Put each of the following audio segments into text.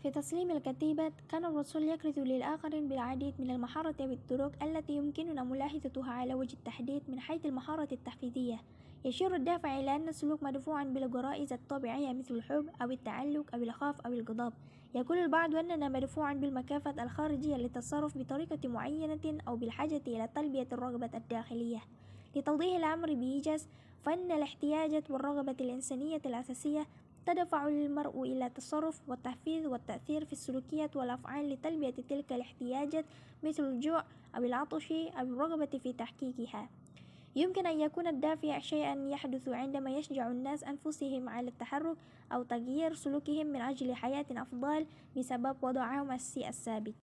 في تسليم الكتيبة، كان الرسول يكرز للآخرين بالعديد من المهارة والطرق التي يمكننا ملاحظتها على وجه التحديد من حيث المهارة التحفيزية. يشير الدافع إلى أن السلوك مدفوعا بالغرائز الطبيعية مثل الحب أو التعلق أو الخوف أو الغضب. يقول البعض أننا مدفوعا بالمكافأة الخارجية للتصرف بطريقة معينة أو بالحاجة إلى تلبية الرغبة الداخلية. لتوضيح الأمر بإيجاز، فإن الاحتياجات والرغبة الإنسانية الأساسية تدفع المرء إلى التصرف والتحفيز والتأثير في السلوكيات والأفعال لتلبية تلك الاحتياجات، مثل الجوع أو العطش أو الرغبة في تحقيقها. يمكن أن يكون الدافع شيئا يحدث عندما يشجع الناس أنفسهم على التحرك أو تغيير سلوكهم من أجل حياة أفضل بسبب وضعهم الثابت.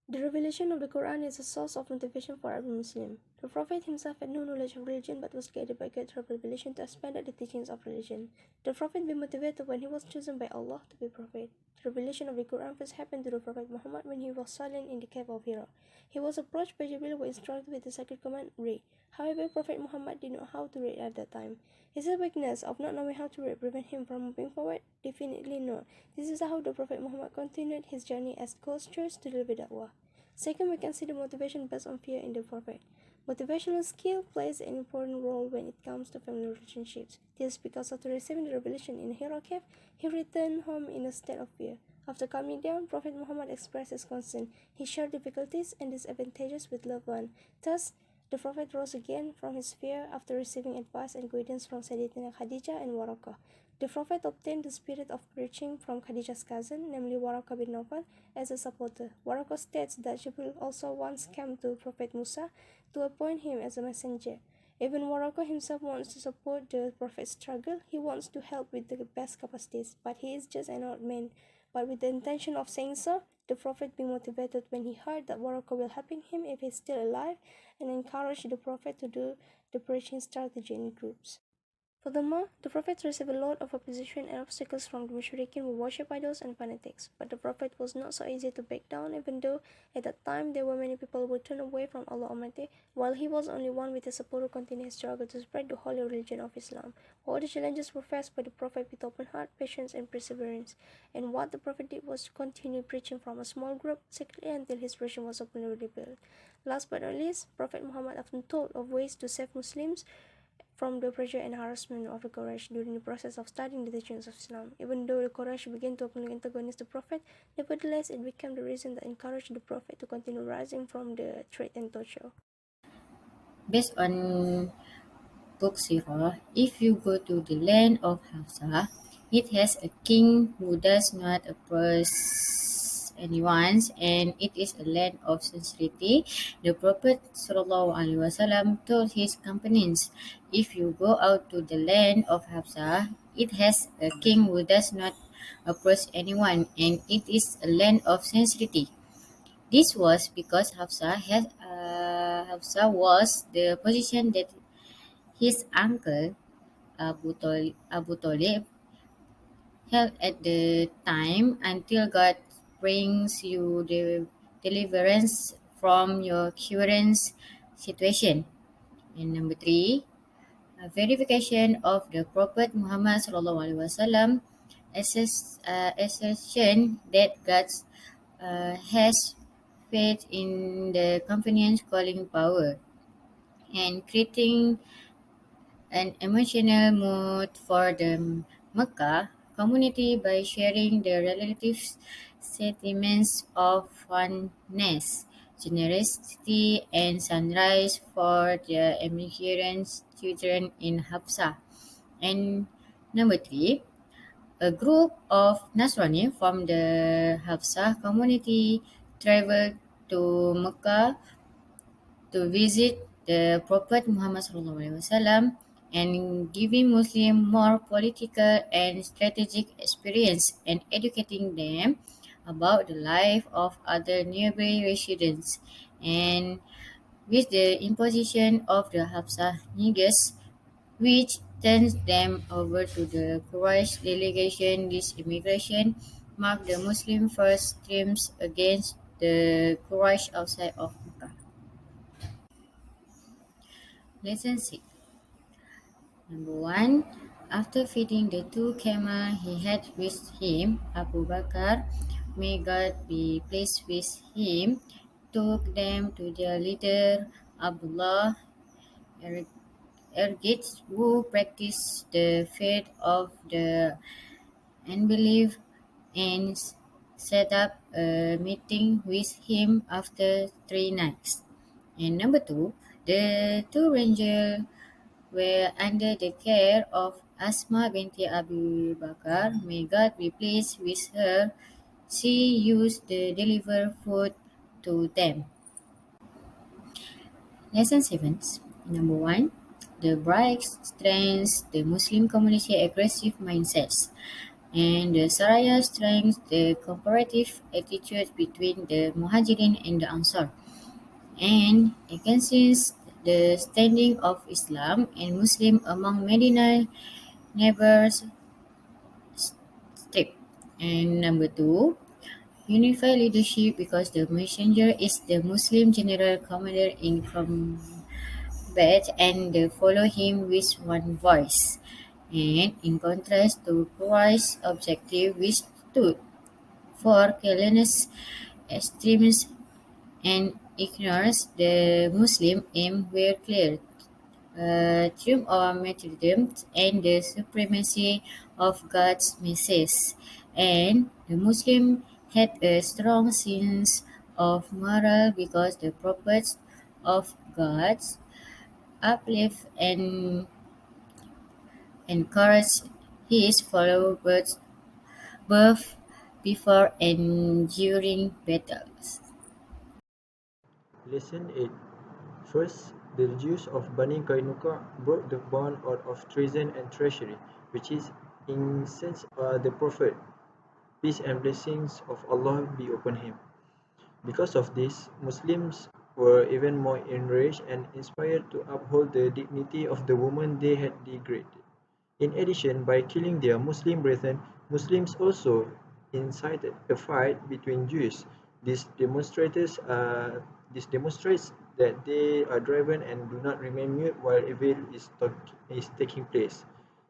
The revelation of the Quran is a source of motivation for every Muslim. The Prophet himself had no knowledge of religion but was guided by God's revelation to expand the teachings of religion. The Prophet became motivated when he was chosen by Allah to be Prophet. The revelation of the Quran first happened to the Prophet Muhammad when he was silent in the cave of Hira. He was approached by Jibril who instructed with the sacred command, read. However, Prophet Muhammad did not know how to read at that time. Is the weakness of not knowing how to read prevent him from moving forward? Definitely not. This is how the Prophet Muhammad continued his journey as God's church to deliver da'wah. Second, we can see the motivation based on fear in the Prophet. Motivational skill plays an important role when it comes to family relationships. This is because after receiving the revelation in Hira cave, he returned home in a state of fear. After coming down, Prophet Muhammad expressed his concern. He shared difficulties and disadvantages with loved ones. Thus, the Prophet rose again from his fear after receiving advice and guidance from Sayyidatina Khadijah and Waraqah. The Prophet obtained the spirit of preaching from Khadija's cousin, namely Waraqah bin Nawfal, as a supporter. Waraqah states that Jibril also once came to Prophet Musa to appoint him as a messenger. Even Waraqah himself wants to support the Prophet's struggle. He wants to help with the best capacities, but he is just an old man. But with the intention of saying so, the Prophet being motivated when he heard that Waraqah will help him if he is still alive, and encouraged the Prophet to do the preaching strategy in groups. Furthermore, the Prophet received a lot of opposition and obstacles from the Mushrikeen who worship idols and fanatics. But the Prophet was not so easy to break down, even though at that time there were many people who turned away from Allah Almighty, while he was only one with his support who continued his struggle to spread the holy religion of Islam. All the challenges were faced by the Prophet with open heart, patience, and perseverance. And what the Prophet did was to continue preaching from a small group secretly until his preaching was openly revealed. Last but not least, Prophet Muhammad often told of ways to save Muslims from the pressure and harassment of the Quraysh during the process of studying the teachings of Islam. Even though the Quraysh began to openly antagonize the Prophet, nevertheless it became the reason that encouraged the Prophet to continue rising from the threat and torture. Based on book Sirah, if you go to the land of Hafsa, it has a king who does not oppress anyone, and it is a land of sincerity. The Prophet ﷺ told his companions, if you go out to the land of Hafsa, it has a king who does not oppress anyone, and it is a land of sincerity. This was because Hafsa was the position that his uncle Abu Talib held at the time until God brings you the deliverance from your current situation. And number three, a verification of the Prophet Muhammad SAW assertion that God has faith in the convenience calling power and creating an emotional mood for the Mecca community by sharing the relative sentiments of fondness, generosity, and sunrise for the immigrant children in Hafsa. And number three, a group of Nasrani from the Hafsa community traveled to Mecca to visit the Prophet Muhammad SAW and giving Muslims more political and strategic experience and educating them about the life of other nearby residents. And with the imposition of the Hafsa negus, which turns them over to the Quraysh delegation, this immigration marked the Muslim first triumphs against the Quraysh outside of Mecca. Lesson 6. Number 1. After feeding the two camels he had with him, Abu Bakr may God be pleased with him, took them to their leader Abdullah Ergit, who practiced the faith of the unbelief and set up a meeting with him after 3 nights. And number two, the two rangers were under the care of Asma binti Abu Bakar. May God be pleased with her. She used to deliver food to them. Lesson 7. Number 1. The bright strengths the Muslim community aggressive mindsets. And the Sirah strengthens the comparative attitude between the Muhajirin and the Ansar, and against the standing of Islam and Muslim among Medina neighbors state. And number 2, unify leadership because the messenger is the Muslim general commander in combat and they follow him with one voice. And in contrast to Quraysh's objective which stood for carelessness, extremism, and ignorance, the Muslim aim were clear: triumph over martyrdom and the supremacy of God's message. And the Muslim had a strong sense of moral because the prophets of God uplift and encourage his followers both before and during battles. Lesson 8. First, the Jews of Bani Kainuka broke the bond out of treason and treachery, which is incensed the Prophet, peace and blessings of Allah be upon him. Because of this, Muslims were even more enraged and inspired to uphold the dignity of the woman they had degraded. In addition, by killing their Muslim brethren, Muslims also incited a fight between Jews. This demonstrates that they are driven and do not remain mute while evil is taking place.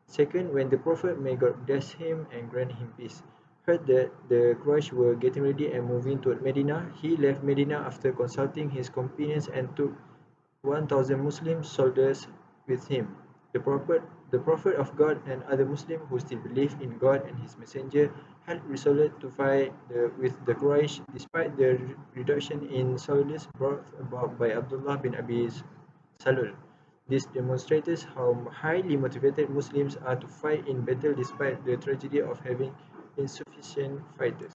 Second, when the Prophet, may God bless him and grant him peace, heard that the Quraysh were getting ready and moving toward Medina, he left Medina after consulting his companions and took 1,000 Muslim soldiers with him. The Prophet of God and other Muslims who still believed in God and His Messenger had resolved to fight with the Quraysh despite the reduction in soldiers brought about by Abdullah bin Abi Salul. This demonstrates how highly motivated Muslims are to fight in battle despite the tragedy of having insufficient fighters.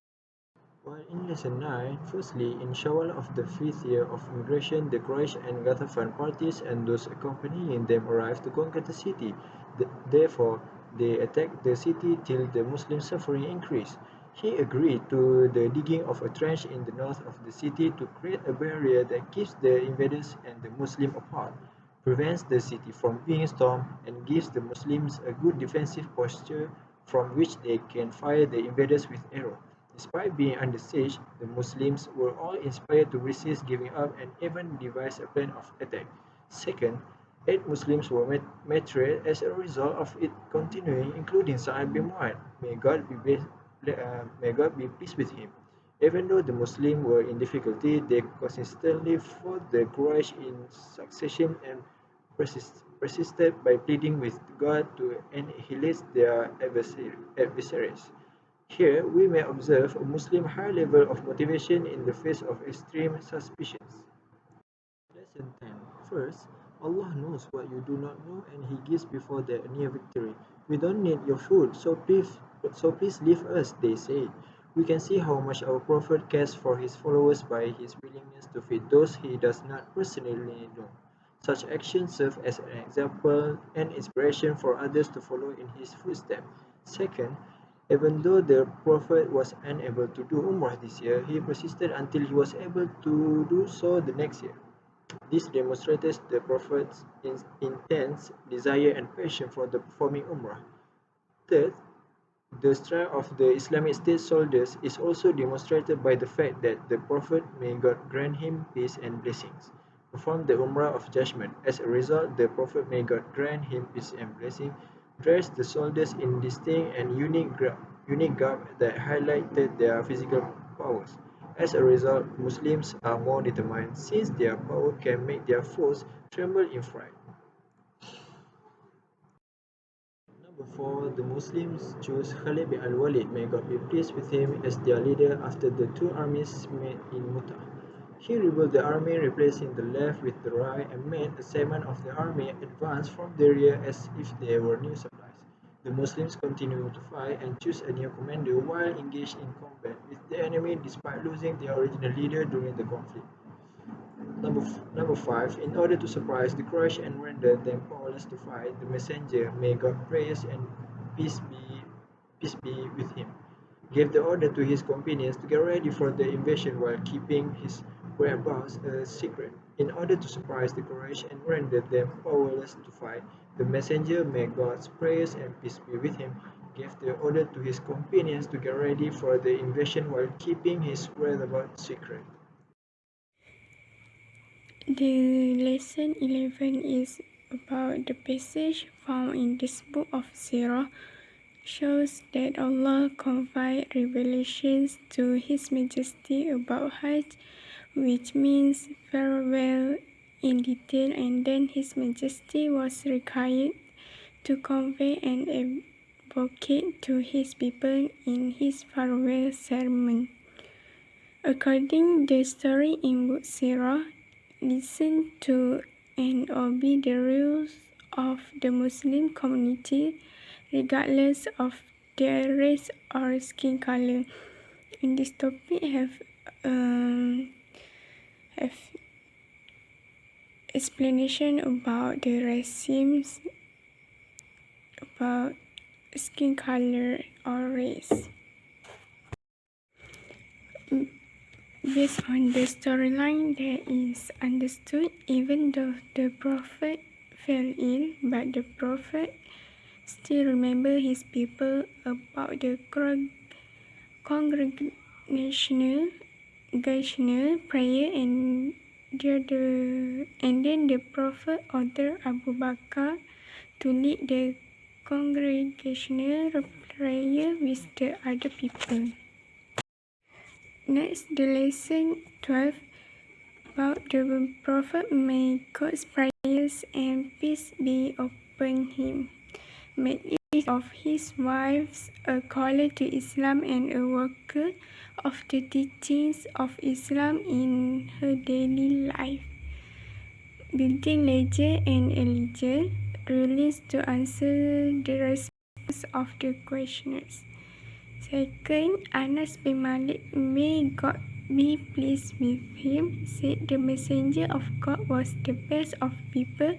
While in Lesson 9, firstly, in Shawwal of the 5th year of migration, the Quraysh and Ghatafan parties and those accompanying them arrived to conquer the city. Therefore, they attacked the city till the Muslim suffering increased. He agreed to the digging of a trench in the north of the city to create a barrier that keeps the invaders and the Muslims apart, prevents the city from being stormed, and gives the Muslims a good defensive posture from which they can fire the invaders with arrows. Despite being under siege, the Muslims were all inspired to resist giving up and even devised a plan of attack. Second, 8 Muslims were martyred as a result of it continuing, including Sa'ad bin Mu'adh. May God be pleased with him. Even though the Muslims were in difficulty, they consistently fought the Quraysh in succession and persisted by pleading with God to annihilate their adversaries. Here, we may observe a Muslim high level of motivation in the face of extreme suspicions. Lesson 10. First, Allah knows what you do not know and He gives before the near victory. We don't need your food, so please leave us, they say. We can see how much our Prophet cares for his followers by his willingness to feed those he does not personally know. Such actions serve as an example and inspiration for others to follow in his footsteps. Second, even though the Prophet was unable to do Umrah this year, he persisted until he was able to do so the next year. This demonstrates the Prophet's intense desire and passion for the performing Umrah. Third, the strength of the Islamic State soldiers is also demonstrated by the fact that the Prophet, may God grant him peace and blessings, performed the Umrah of Judgment. As a result, the Prophet, may God grant him peace and blessing, dressed the soldiers in distinct and unique garb that highlighted their physical powers. As a result, Muslims are more determined since their power can make their foes tremble in fright. Number 4. The Muslims chose Khalid bin al-Walid, may God be pleased with him, as their leader after the two armies met in Mu'tah. He rebuilt the army, replacing the left with the right, and made a segment of the army advance from the rear as if they were new supplies. The Muslims continued to fight and chose a new commander while engaged in combat with the enemy despite losing their original leader during the conflict. Number 5. In order to surprise the Quraysh and render them powerless to fight, the messenger, may God praise and peace be with him, gave the order to his companions to get ready for the invasion while keeping his whereabouts a secret. In order to surprise the Quraysh and render them powerless to fight, the messenger, may God's praise and peace be with him, gave the order to his companions to get ready for the invasion while keeping his whereabouts secret. The lesson 11 is about the passage found in this book of Sirah, shows that Allah conveyed revelations to His Majesty about Hajj, which means farewell, in detail, and then His Majesty was required to convey and advocate to his people in his farewell sermon. According to the story in book Sirah, listen to and obey the rules of the Muslim community regardless of their race or skin color. In this topic have explanation about the racism, about skin color or race. Based on the storyline, there is understood even though the prophet fell ill, but the prophet still remember his people about the congregational prayer, and then the prophet ordered Abu Bakr to lead the congregational prayer with the other people. Next, the lesson 12 about the Prophet, may God's prayers and peace be upon him, made each of his wives a caller to Islam and a worker of the teachings of Islam in her daily life, building leisure and elijah rulings to answer the response of the questioners. Second, Anas bin Malik, may God be pleased with him, said the messenger of God was the best of people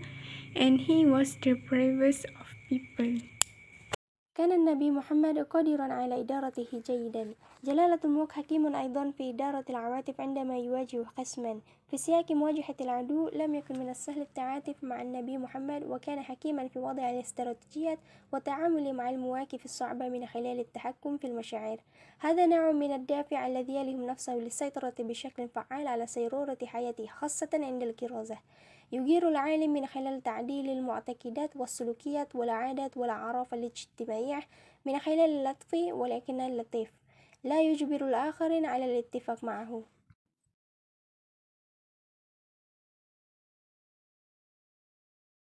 and he was the bravest of people. كان النبي محمد قادرا على إدارته جيدا. جلالة الملك حكيم أيضا في إدارة العواطف عندما يواجه خصما. في سياق مواجهة العدو لم يكن من السهل التعاطف مع النبي محمد، وكان حكيما في وضع الاستراتيجيات والتعامل مع المواقف الصعبة من خلال التحكم في المشاعر. هذا نوع من الدافع الذي يلهم نفسه للسيطرة بشكل فعال على سيرورة حياته، خاصة عند الكرازة. يجير العالم من خلال تعديل المعتقدات والسلوكيات والعادات والأعراف الاجتماعية من خلال اللطف، ولكن اللطيف لا يجبر الآخرين على الاتفاق معه.